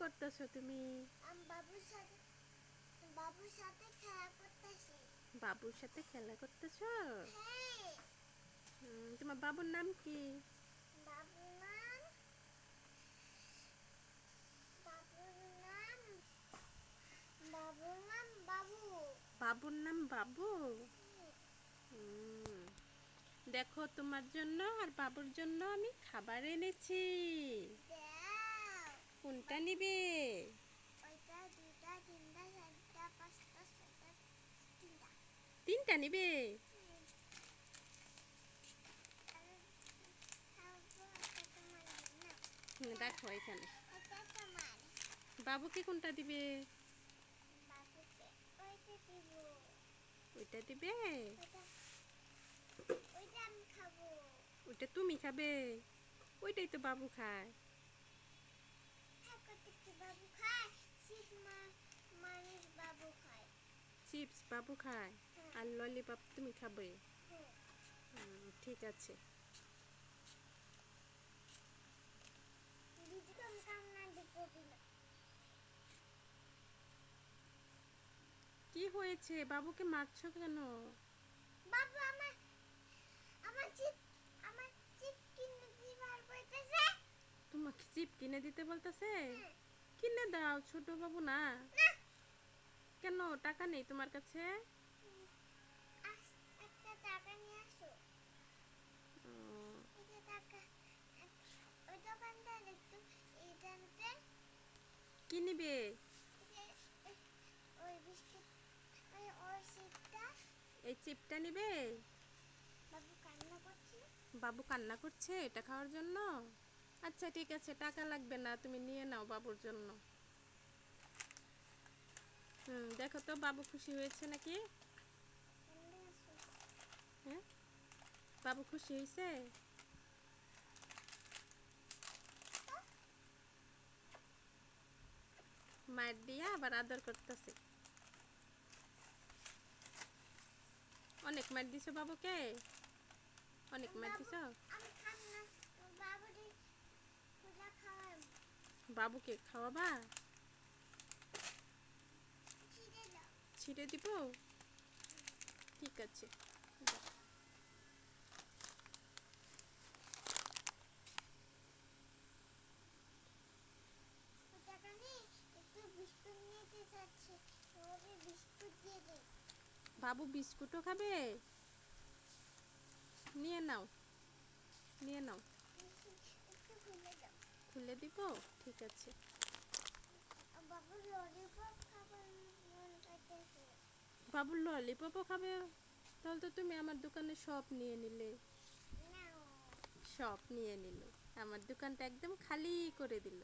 করতেছো তুমি? বাবুর সাথে খেলা করতেছি। বাবুর সাথে খেলা করতেছো? হ্যাঁ। তোমার বাবুর নাম কি? বাবুর নাম বাবুর নাম বাবুর নাম বাবু। বাবুর নাম বাবু? হুম, দেখো তোমার জন্য আর বাবুর জন্য আমি খাবার এনেছি। দাও। কোনটা নিবে? ওইটা, দুইটা, তিনটা, চারটা, পাঁচটা, ছয়টা, তিনটা। তিনটা নিবে? আরে খাবো, এটা তোমার না। দেখো এখানে। এটা তোমার। বাবুকে কোনটা দিবে? বাবুকে ওইটা দিব। ওইটা দিবে? ওইটা ওইটা আমি খাবো। ওইটা তুমি খাবে? ওইটাই তো বাবু খায়। হ্যাঁ, কত বাবু খায়। শিব মানুষ বাবু খায়। চিপস বাবু খায় হ্যাঁ। আর ললিপপ তুমি খাবে? হ্যাঁ। ঠিক আছে। দিদি কম কান্না দেখবি না। কি হয়েছে? বাবুকে মারছো কেন? বাবু আমার আমার চিপ আমার চিপ কিনে দিবার বলতেছে। তোমাকে চিপ কিনে দিতে বলতেছে? হ্যাঁ। কিনে দাও, ছোট বাবু না। না। কেন, টাকা নেই তোমার কাছে? উম, একটা টাকা নিয়ে আসো। উম, এটা টাকা। ওই দোকানদার একটু এটা নিতে। কি নিবে? ওই বিস্কুট, ওই চিপটা। এই চিপটা নিবে? বাবু কান্না করছে। বাবু কান্না করছে এটা খাওয়ার জন্য? আচ্ছা ঠিক আছে, টাকা লাগবে না, তুমি নিয়ে নাও বাবুর জন্য। দেখো তো বাবু খুশি হয়েছে নাকি? এমনি আসো। হ্যাঁ, বাবু খুশি হয়েছে? মায়ের দিয়া আবার আদর করতেছে। অনেক মার দিছো বাবুকে? অনেক মার বাবু দিছো? আমি খাম না। বাবুরে পূজা খাওয়াই। বাবুকে খাওয়াবা? ছিঁড়ে দাও। ছিঁড়ে দিব? ঠিক আছে। ও টাকা নেই, একটু বিস্কুট নিতে চাচ্ছে। ওরে বিস্কুট দিয়ে দে। বাবু বিস্কুটও খাবে? নিয়ে নাও, নিয়ে নাও। একটু খুলে দাও। খুলে দিব? ঠিক আছে। বাবু ললিপপ খাবার মন করতেছে। বাবুর ললিপপও খাবে? তাহলে তো তুমি আমার দোকানে সব নিয়ে নিলে। নাও। সব নিয়ে নিল, আমার দোকানটা একদম খালি করে দিল।